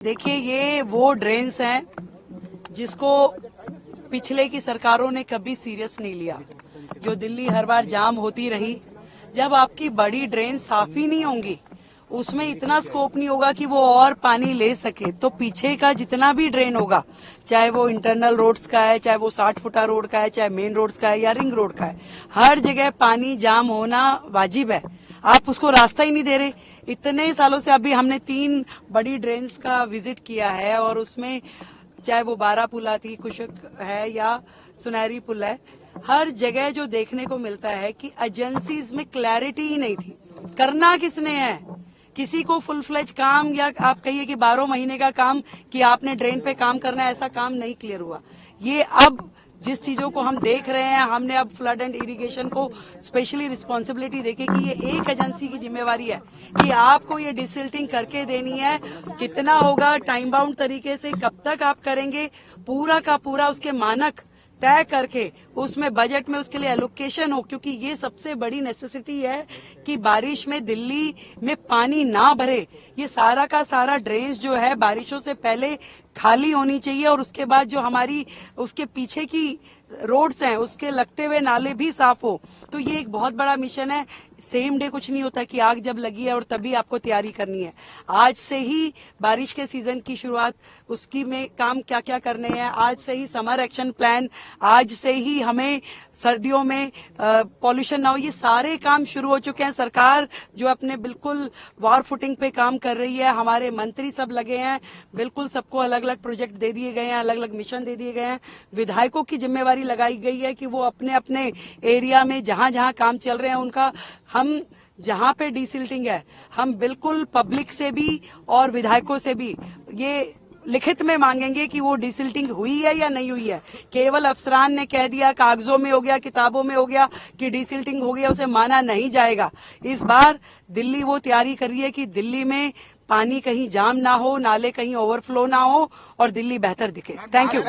देखिए, ये वो ड्रेन्स हैं जिसको पिछले की सरकारों ने कभी सीरियस नहीं लिया। जो दिल्ली हर बार जाम होती रही, जब आपकी बड़ी ड्रेन साफ ही नहीं होंगी, उसमें इतना स्कोप नहीं होगा कि वो और पानी ले सके, तो पीछे का जितना भी ड्रेन होगा, चाहे वो इंटरनल रोड्स का है, चाहे वो 60 फुटा रोड का है, चाहे मेन रोड्स का है या रिंग रोड का है, हर जगह पानी जाम होना वाजिब है। आप उसको रास्ता ही नहीं दे रहे। इतने सालों से अभी हमने 3 बड़ी ड्रेन्स का विजिट किया है और उसमें चाहे वो बारापुला थी, कुशक है या सुनहरी पुल है, हर जगह जो देखने को मिलता है कि एजेंसीज में क्लैरिटी ही नहीं थी। करना किसने है? किसी को फुल फ्लेज काम या आप कहिए कि 12 महीने का काम कि आपने ड्रेन पे काम करना है, ऐसा काम नहीं क्लियर हुआ। ये अब जिस चीजों को हम देख रहे हैं, हमने अब फ्लड एंड इरिगेशन को स्पेशली रिस्पॉन्सिबिलिटी देखी कि ये एक एजेंसी की जिम्मेवारी है कि आपको ये डिसिल्टिंग करके देनी है। कितना होगा, टाइम बाउंड तरीके से कब तक आप करेंगे, पूरा का पूरा उसके मानक तय करके उसमें बजट में उसके लिए एलोकेशन हो, क्योंकि ये सबसे बड़ी नेसेसिटी है कि बारिश में दिल्ली में पानी ना भरे। ये सारा का सारा ड्रेन्स जो है बारिशों से पहले खाली होनी चाहिए और उसके बाद जो हमारी उसके पीछे की रोड्स हैं उसके लगते हुए नाले भी साफ हो। तो ये एक बहुत बड़ा मिशन है। सेम डे कुछ नहीं होता कि आग जब लगी है और तभी आपको तैयारी करनी है। आज से ही बारिश के सीजन की शुरुआत, उसकी में काम क्या क्या करने हैं, आज से ही समर एक्शन प्लान, आज से ही हमें सर्दियों में पॉल्यूशन ना हो, ये सारे काम शुरू हो चुके हैं। सरकार जो अपने बिल्कुल वॉर फुटिंग पे काम कर रही है, हमारे मंत्री सब लगे हैं, बिल्कुल सबको अलग अलग प्रोजेक्ट दे दिए गए हैं, अलग अलग मिशन दे दिए गए हैं। विधायकों की जिम्मेवारी लगाई गई है कि वो अपने अपने एरिया में जहां जहां काम चल रहे हैं उनका, हम जहां पे डिसिल्टिंग है, हम बिल्कुल पब्लिक से भी और विधायकों से भी ये लिखित में मांगेंगे कि वो डिसिल्टिंग हुई है या नहीं हुई है। केवल अफसरान ने कह दिया, कागजों में हो गया, किताबों में हो गया कि डिसिल्टिंग हो गया, उसे माना नहीं जाएगा। इस बार दिल्ली वो तैयारी कर रही है कि दिल्ली में पानी कहीं जाम ना हो, नाले कहीं ओवरफ्लो ना हो और दिल्ली बेहतर दिखे। Thank you.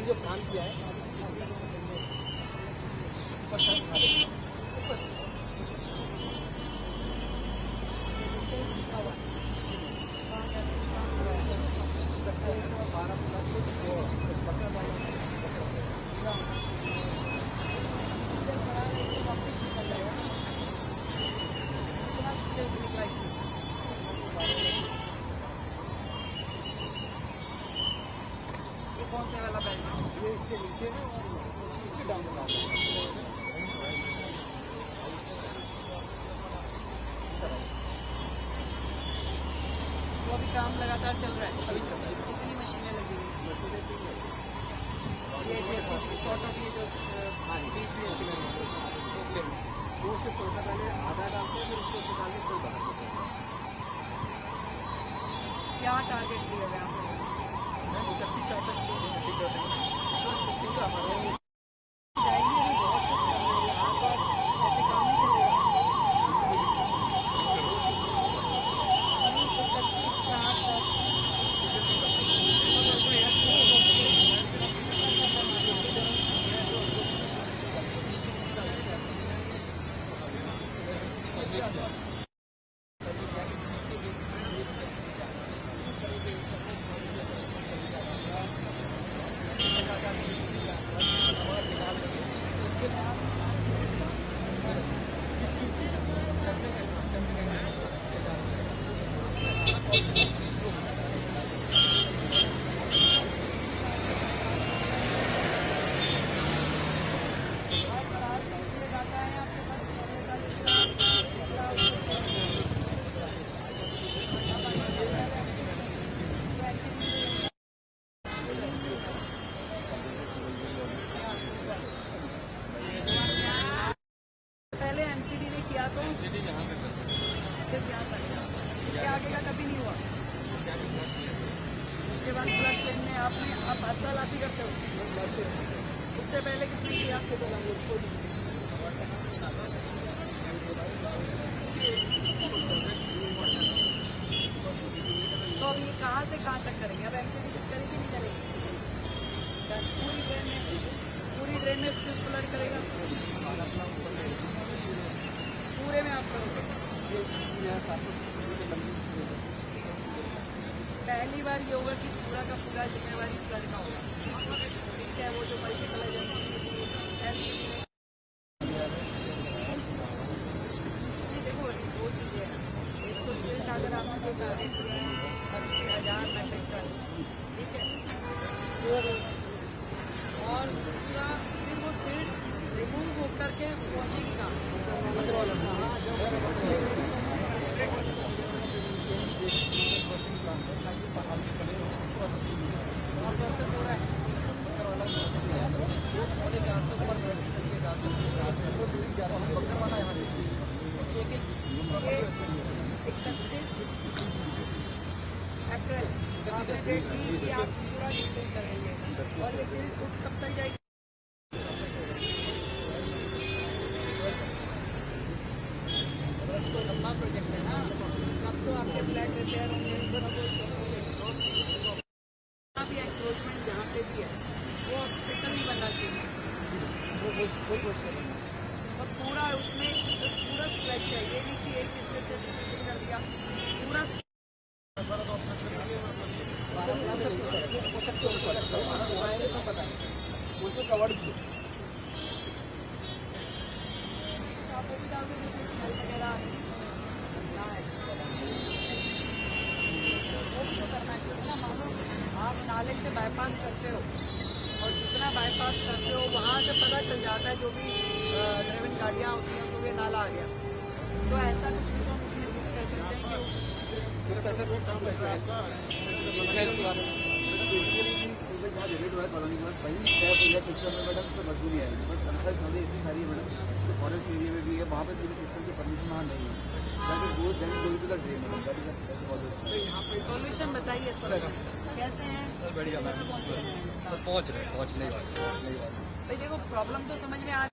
जो काम किया है कौन सा वाला बैग है? ये इसके नीचे है और इसके डाउन में तो अभी काम लगातार चल रहा है। अभी चल रहा है। कितनी मशीनें लगी हुई हैं? ये जैसे शॉर्ट ऑफ ये जो दो से थोड़ा पहले आधा डालते हैं, फिर उसको निकालने कोई बात नहीं। क्या टारगेट दिया गया आपको? 31 तक सेटिंग करते हैं। इसका सेटिंग का हमारा एमसीडी यहाँ पे करते हैं। सिर्फ यहाँ तक है। इसके आगे का कभी नहीं हुआ। उसके बाद फ्लड प्लेन में आप हर साल आप ही करते हो। उससे पहले किसने किया? तो अब ये कहाँ से कहाँ तक करेंगे? अब एमसीडी कुछ करेगी नहीं करेगी? पूरी ड्रेन में सिर्फ फ्लड करेगा। पूरे में आप करोगे। पहली बार ये होगा कि पूरा का पूरा जिम्मेवारी फ्लड का होगा। ठीक है, वो जो मल्टीपल एजेंसी देखो दो चीज़ें हैं। एक तो सिल्ट अगर आपने जो टारगेट दिया है 80,000 मेट्रिक टन, ठीक है, और दूसरा फिर वो सिल्ट रिमूव होकर के पहुँचेगी कहाँ? और प्रोसेस हो रहा है। ये 31 अप्रैल डेट थी कि आप पूरा डिसील करेंगे और ये सिल्ट कब तक जाएगी? तो लंबा प्रोजेक्ट है ना, कब तो आपके फ्लैट रिपेयर होंगे। भी एंक्रोचमेंट जहाँ पे भी है वो हॉस्पिटल ही बनना चाहिए। और पूरा उसमें पूरा स्ट्रेच है, ये नहीं कि एक हिस्से से डिसीजन कर दिया पूरा। तो बताएं उसको कवर किया आप वो भी डालोगे जैसे स्मेल वगैरह ना है, वो भी तो करना चाहिए ना। मानो आप नाले से बाईपास करते हो और जितना बाईपास करते हो वहाँ से पता चल जाता है जो भी ड्राइविंग गाड़ियाँ होती हैं तो ये नाला आ गया। तो ऐसा कुछ भी तो हम इसमें बुक कर सकते हैं फॉरेस्ट एरिया में भी है, वहाँ पे सिविल सिस्टम की परमिशन वहाँ नहीं है। सॉल्यूशन बताइए कैसे हैं? बढ़िया मैम, पहुँच रहे भाई देखो प्रॉब्लम तो समझ में आ